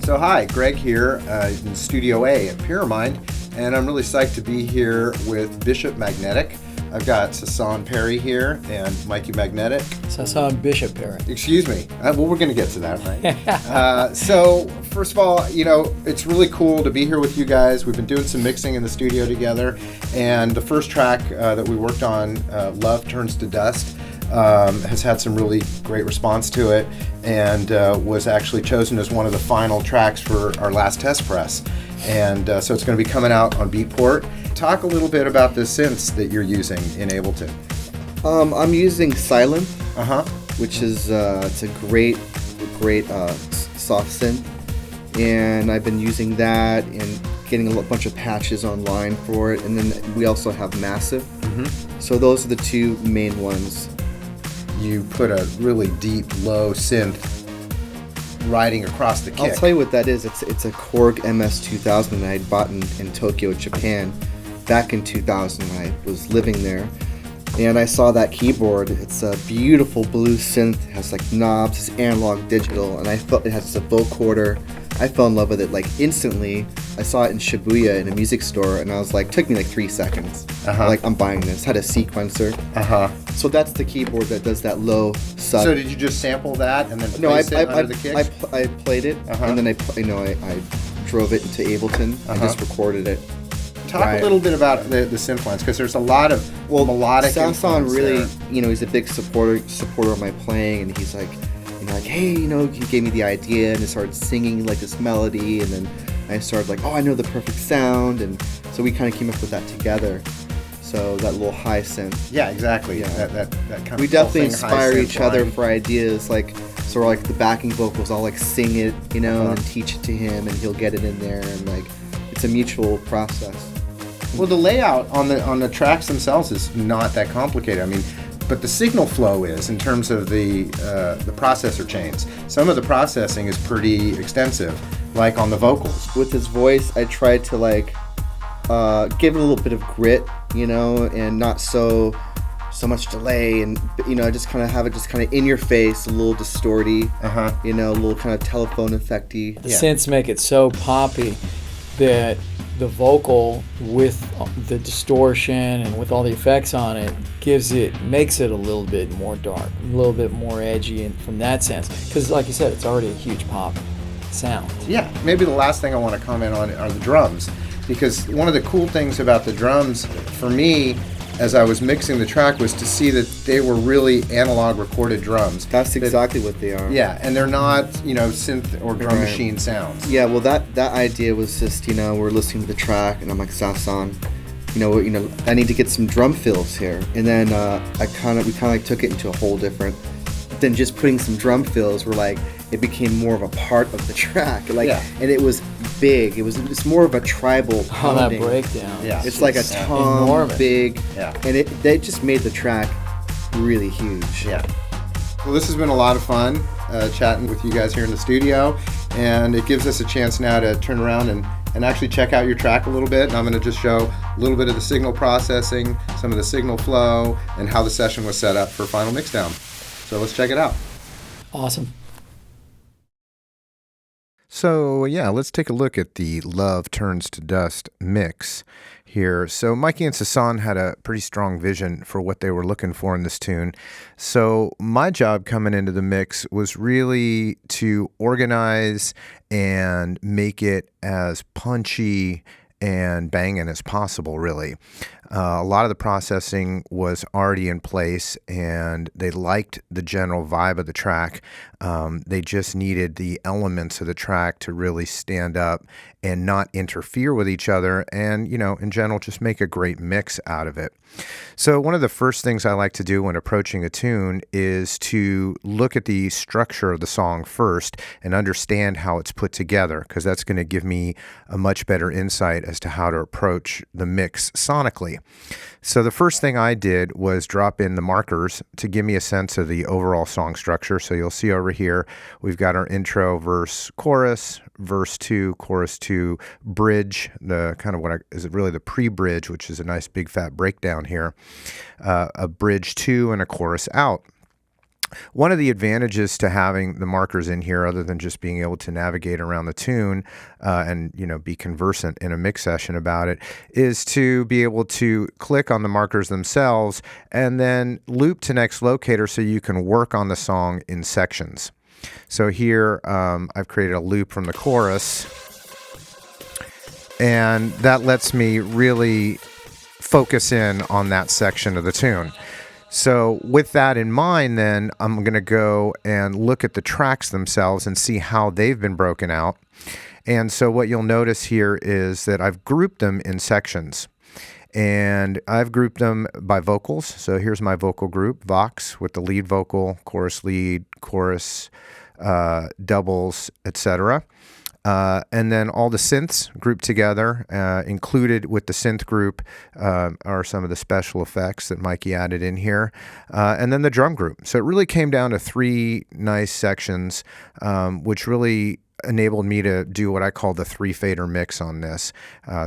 So hi, Greg here in Studio A at Pyramind, and I'm really psyched to be here with BishopeMagnetic. I've got Sason Perry here and Meikee Magnetic. Sason Bishop Perry. Excuse me. Well, we're going to get to that, right? So first of all, it's really cool to be here with you guys. We've been doing some mixing in the studio together, and the first track that we worked on, Love Turns to Dust, has had some really great response to it, and was actually chosen as one of the final tracks for our last test press. And so it's going to be coming out on Beatport. Talk a little bit about the synths that you're using in Ableton. I'm using Sason, which is it's a great soft synth, and I've been using that and getting a bunch of patches online for it. And then we also have Massive. So those are the two main ones. You put a really deep, low synth riding across the kick. I'll tell you what that is. It's a Korg MS-2000 that I bought in Tokyo, Japan, back in 2000. I was living there, and I saw that keyboard. It's a beautiful blue synth. It has like knobs, it's analog digital, and I felt it has a vocoder. I fell in love with it like instantly. I saw it in Shibuya in a music store, and I was like, took me like 3 seconds. Like, I'm buying this. Had a sequencer. So that's the keyboard that does that low sub. So did you just sample that and then place it under the kicks? I played it, and then I drove it into Ableton and just recorded it. Talk a little bit about the synth lines, because there's a lot of melodic Sason really, there. He's a big supporter of my playing, and he's like, hey, he gave me the idea, and I started singing like this melody, and then I started like, I know the perfect sound, and so we kind of came up with that together. So that little high synth. Yeah, exactly. Yeah. That kind of. We definitely inspire each other line. for ideas, like sort of like the backing vocals. I'll like sing it, and teach it to him, and he'll get it in there, and like it's a mutual process. Well, the layout on the tracks themselves is not that complicated. I mean, but the signal flow is, in terms of the processor chains. Some of the processing is pretty extensive, like on the vocals. With his voice, I tried to like give it a little bit of grit, and not so much delay, and I just kind of have it just kind of in your face, a little distorty, a little kind of telephone effecty. The synths make it so poppy that the vocal, with the distortion and with all the effects on it, makes it a little bit more dark, a little bit more edgy, and from that sense, because like you said, it's already a huge pop sound. Yeah, maybe the last thing I want to comment on are the drums, because one of the cool things about the drums for me, as I was mixing the track, was to see that they were really analog recorded drums. That's exactly what they are. Yeah, and they're not, synth or drum machine sounds. Yeah, well, that idea was just, we're listening to the track, and I'm like, Sason, I need to get some drum fills here. And then we kind of like took it into a whole different. Then just putting some drum fills were like, it became more of a part of the track. And it was big. It's more of a tribal pounding. That breakdown. Yeah. It's like a tom, enormous. Big. Yeah. And they just made the track really huge. Yeah. Well, this has been a lot of fun chatting with you guys here in the studio, and it gives us a chance now to turn around and actually check out your track a little bit. And I'm going to just show a little bit of the signal processing, some of the signal flow, and how the session was set up for final mixdown. So let's check it out. Awesome. So yeah, let's take a look at the Love Turns to Dust mix here. So Meikee and Sason had a pretty strong vision for what they were looking for in this tune. So my job coming into the mix was really to organize and make it as punchy and banging as possible, really. A lot of the processing was already in place, and they liked the general vibe of the track. They just needed the elements of the track to really stand up and not interfere with each other, and, in general, just make a great mix out of it. So one of the first things I like to do when approaching a tune is to look at the structure of the song first and understand how it's put together, because that's going to give me a much better insight as to how to approach the mix sonically. So the first thing I did was drop in the markers to give me a sense of the overall song structure. So you'll see over here, we've got our intro, verse, chorus, verse 2, chorus 2, bridge, the kind of is really the pre-bridge, which is a nice big fat breakdown here, a bridge 2 and a chorus out. One of the advantages to having the markers in here, other than just being able to navigate around the tune and be conversant in a mix session about it, is to be able to click on the markers themselves and then loop to next locator so you can work on the song in sections. So here I've created a loop from the chorus, and that lets me really focus in on that section of the tune. So with that in mind, then I'm going to go and look at the tracks themselves and see how they've been broken out. And so what you'll notice here is that I've grouped them in sections. And I've grouped them by vocals. So here's my vocal group, Vox, with the lead vocal, lead, chorus, doubles, etc. And then all the synths grouped together. Included with the synth group are some of the special effects that Meikee added in here. And then the drum group. So it really came down to 3 nice sections, which really enabled me to do what I call the 3-fader mix on this.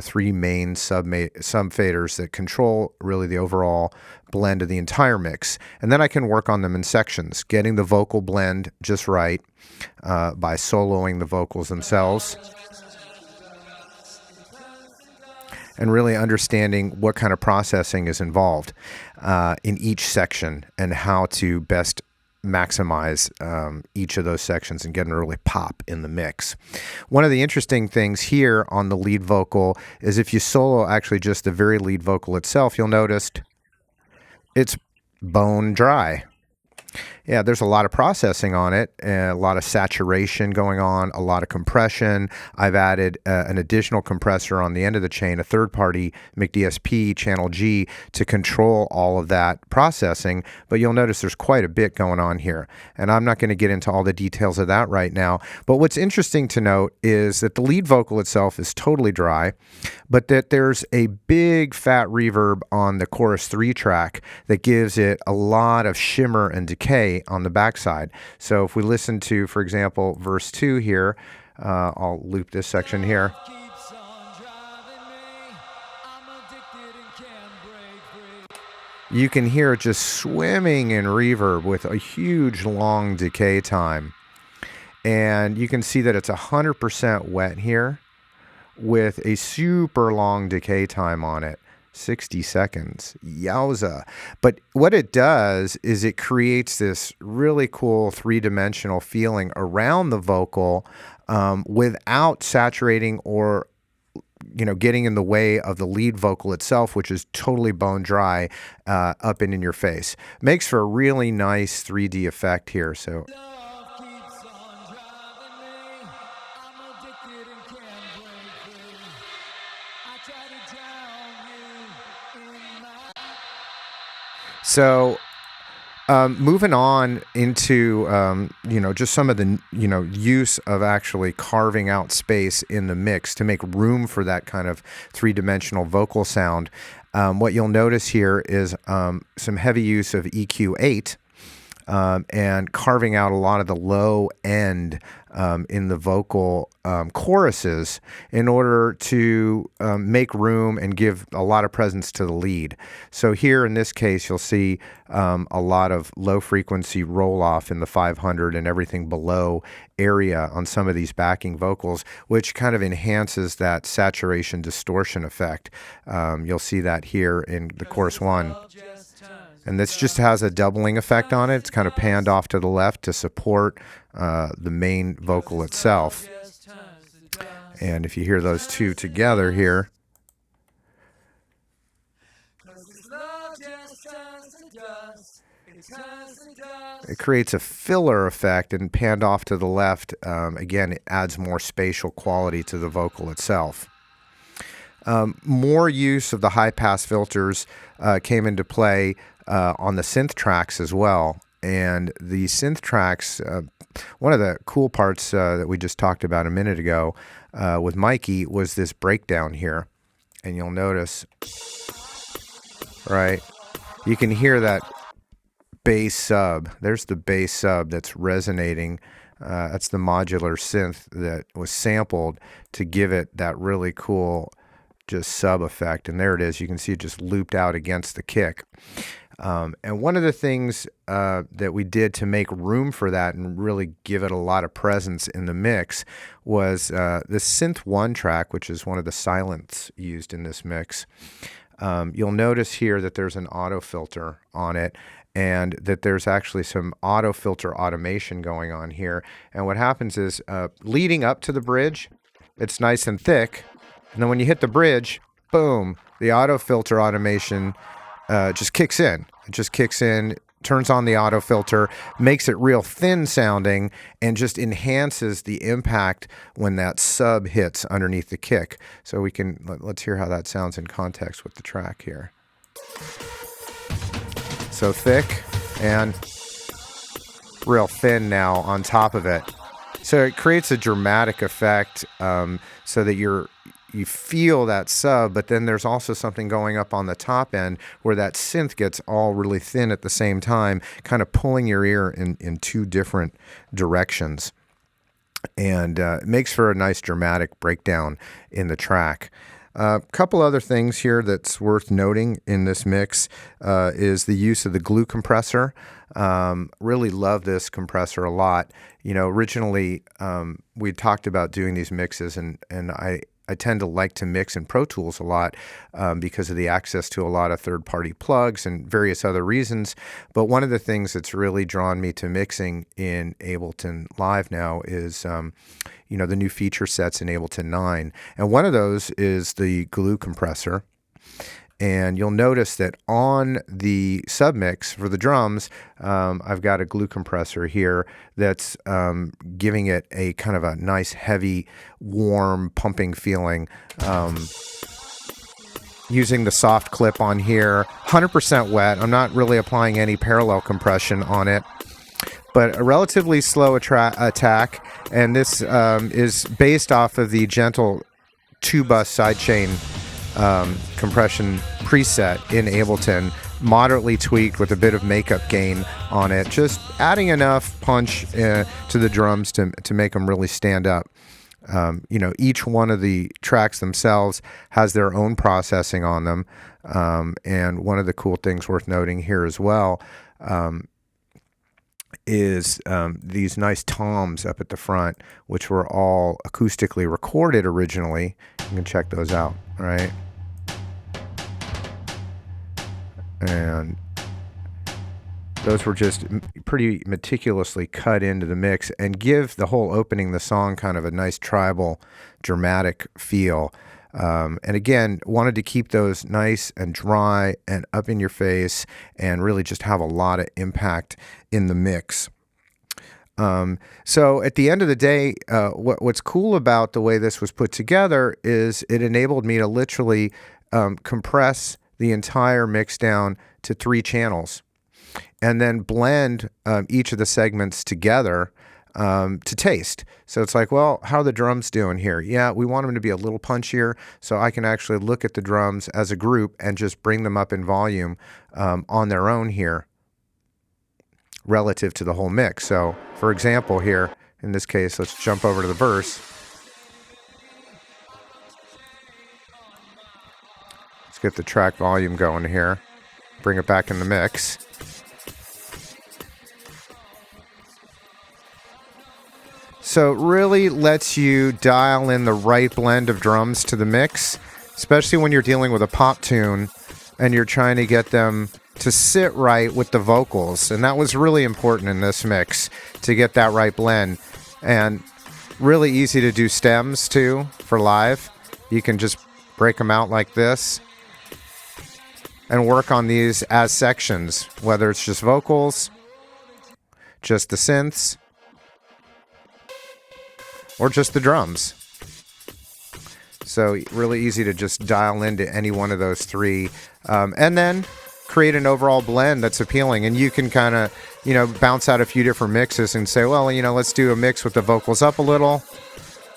3 main sub faders that control really the overall blend of the entire mix. And then I can work on them in sections, getting the vocal blend just right by soloing the vocals themselves, and really understanding what kind of processing is involved in each section and how to best maximize each of those sections and get an early pop in the mix. One of the interesting things here on the lead vocal is if you solo actually just the very lead vocal itself, you'll notice it's bone dry. Yeah, there's a lot of processing on it, a lot of saturation going on, a lot of compression. I've added an additional compressor on the end of the chain, a third-party McDSP channel G, to control all of that processing. But you'll notice there's quite a bit going on here. And I'm not going to get into all the details of that right now. But what's interesting to note is that the lead vocal itself is totally dry, but that there's a big fat reverb on the chorus 3 track that gives it a lot of shimmer and decay on the backside. So if we listen to, for example, verse 2 here, I'll loop this section here. You can hear it just swimming in reverb with a huge long decay time. And you can see that it's 100% wet here with a super long decay time on it. 60 seconds. Yowza. But what it does is it creates this really cool 3-dimensional feeling around the vocal without saturating or getting in the way of the lead vocal itself, which is totally bone dry up and in your face. Makes for a really nice 3D effect here. So moving on into, just some of the, use of actually carving out space in the mix to make room for that kind of 3-dimensional vocal sound. What you'll notice here is some heavy use of EQ8 and carving out a lot of the low end in the vocal choruses in order to make room and give a lot of presence to the lead. So here in this case, you'll see a lot of low frequency roll off in the 500 and everything below area on some of these backing vocals, which kind of enhances that saturation distortion effect. You'll see that here in the chorus 1. And this just has a doubling effect on it. It's kind of panned off to the left to support the main vocal itself. And if you hear those two together here, it creates a filler effect, and panned off to the left, again, it adds more spatial quality to the vocal itself. More use of the high-pass filters came into play on the synth tracks as well. And the synth tracks, one of the cool parts that we just talked about a minute ago with Meikee was this breakdown here. And you'll notice, right, you can hear that bass sub. There's the bass sub that's resonating. That's the modular synth that was sampled to give it that really cool just sub effect. And there it is. You can see it just looped out against the kick. And one of the things that we did to make room for that and really give it a lot of presence in the mix was the Synth 1 track, which is one of the silents used in this mix. You'll notice here that there's an auto filter on it, and that there's actually some auto filter automation going on here. And what happens is, leading up to the bridge, it's nice and thick, and then when you hit the bridge, boom, the auto filter automation just kicks in. It just kicks in, turns on the auto filter, makes it real thin sounding, and just enhances the impact when that sub hits underneath the kick. So let's hear how that sounds in context with the track here. So thick and real thin now on top of it. So it creates a dramatic effect, so that you feel that sub, but then there's also something going up on the top end where that synth gets all really thin at the same time, kind of pulling your ear in two different directions. And it makes for a nice dramatic breakdown in the track. A couple other things here that's worth noting in this mix is the use of the glue compressor. Really love this compressor a lot. Originally we talked about doing these mixes, and I tend to like to mix in Pro Tools a lot because of the access to a lot of third-party plugs and various other reasons. But one of the things that's really drawn me to mixing in Ableton Live now is the new feature sets in Ableton 9. And one of those is the glue compressor. And you'll notice that on the submix for the drums, I've got a glue compressor here that's giving it a kind of a nice, heavy, warm, pumping feeling. Using the soft clip on here, 100% wet. I'm not really applying any parallel compression on it, but a relatively slow attack. And this is based off of the gentle 2-bus sidechain compression preset in Ableton, moderately tweaked with a bit of makeup gain on it, just adding enough punch to the drums to make them really stand up. Each one of the tracks themselves has their own processing on them, and one of the cool things worth noting here as well is these nice toms up at the front, which were all acoustically recorded originally. You can check those out, right? And those were just pretty meticulously cut into the mix and give the whole opening of the song kind of a nice tribal, dramatic feel. And again, wanted to keep those nice and dry and up in your face and really just have a lot of impact in the mix. So at the end of the day, what's cool about the way this was put together is it enabled me to literally compress the entire mix down to 3 channels and then blend each of the segments together to taste. So it's like, well, how are the drums doing here? Yeah, we want them to be a little punchier, so I can actually look at the drums as a group and just bring them up in volume on their own here relative to the whole mix. So for example here, in this case, let's jump over to the verse. Let's get the track volume going here. Bring it back in the mix. So it really lets you dial in the right blend of drums to the mix, especially when you're dealing with a pop tune and you're trying to get them to sit right with the vocals. And that was really important in this mix, to get that right blend. And really easy to do stems too for live. You can just break them out like this and work on these as sections, whether it's just vocals, just the synths, or just the drums. So really easy to just dial into any one of those 3, and then create an overall blend that's appealing. And you can kind of, bounce out a few different mixes and say, well, let's do a mix with the vocals up a little,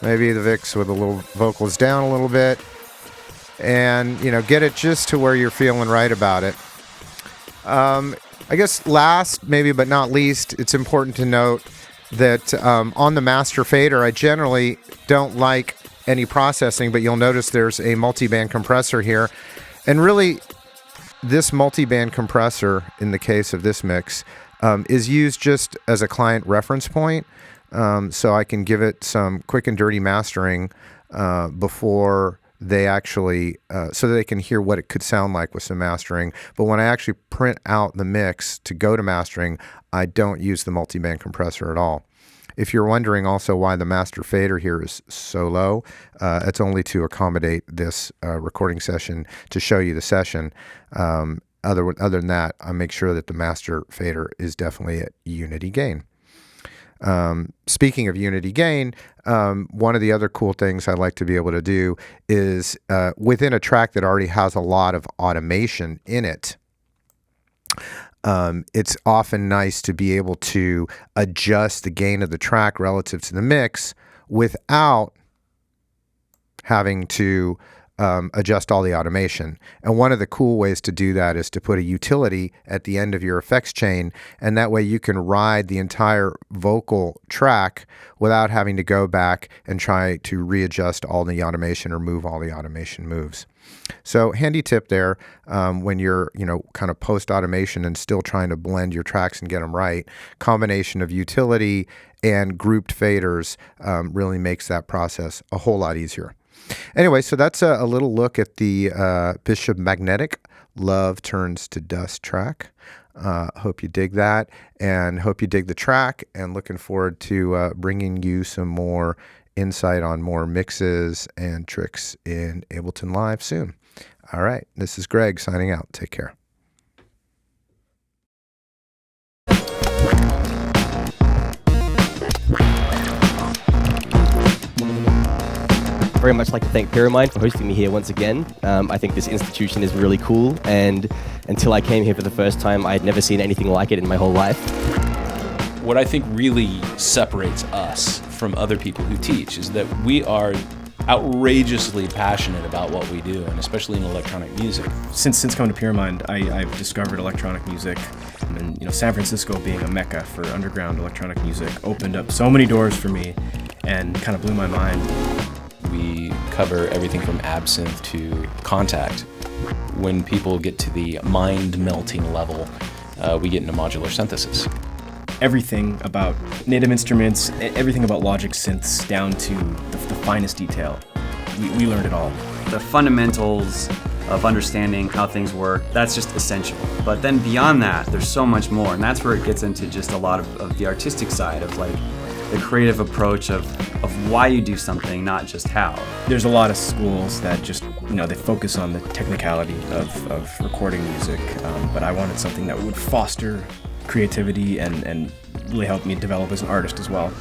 maybe the mix with the little vocals down a little bit, and get it just to where you're feeling right about it. I guess last, maybe but not least, it's important to note that on the master fader, I generally don't like any processing, but you'll notice there's a multi-band compressor here. And really, this multi-band compressor, in the case of this mix, is used just as a client reference point, so I can give it some quick and dirty mastering before they actually, so that they can hear what it could sound like with some mastering. But when I actually print out the mix to go to mastering, I don't use the multi-band compressor at all. If you're wondering also why the master fader here is so low, it's only to accommodate this recording session to show you the session. Other than that, I make sure that the master fader is definitely at unity gain. Speaking of unity gain, one of the other cool things I like to be able to do is within a track that already has a lot of automation in it, it's often nice to be able to adjust the gain of the track relative to the mix without having to adjust all the automation. And one of the cool ways to do that is to put a utility at the end of your effects chain, and that way you can ride the entire vocal track without having to go back and try to readjust all the automation or move all the automation moves. So handy tip there, when you're, kind of post-automation and still trying to blend your tracks and get them right, combination of utility and grouped faders really makes that process a whole lot easier. Anyway, so that's a little look at the BishopeMagnetic Love Turns to Dust track. Hope you dig that, and hope you dig the track, and looking forward to bringing you some more insight on more mixes and tricks in Ableton Live soon. All right, this is Greg signing out. Take care. Very much like to thank Pyramind for hosting me here once again. I think this institution is really cool, and until I came here for the first time, I had never seen anything like it in my whole life. What I think really separates us from other people who teach is that we are outrageously passionate about what we do, and especially in electronic music. Since coming to Pyramind, I've discovered electronic music, and San Francisco being a mecca for underground electronic music opened up so many doors for me and kind of blew my mind. We cover everything from absinthe to contact. When people get to the mind-melting level, we get into modular synthesis. Everything about native instruments, everything about Logic synths down to the finest detail. We learned it all. The fundamentals of understanding how things work, that's just essential. But then beyond that, there's so much more, and that's where it gets into just a lot of the artistic side of like the creative approach of why you do something, not just how. There's a lot of schools that just, they focus on the technicality of recording music, but I wanted something that would foster creativity and really help me develop as an artist as well.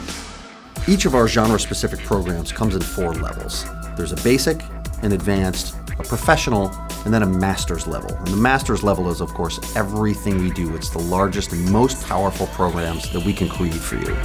Each of our genre-specific programs comes in 4 levels. There's a basic, an advanced, a professional, and then a master's level. And the master's level is, of course, everything we do. It's the largest and most powerful programs that we can create for you.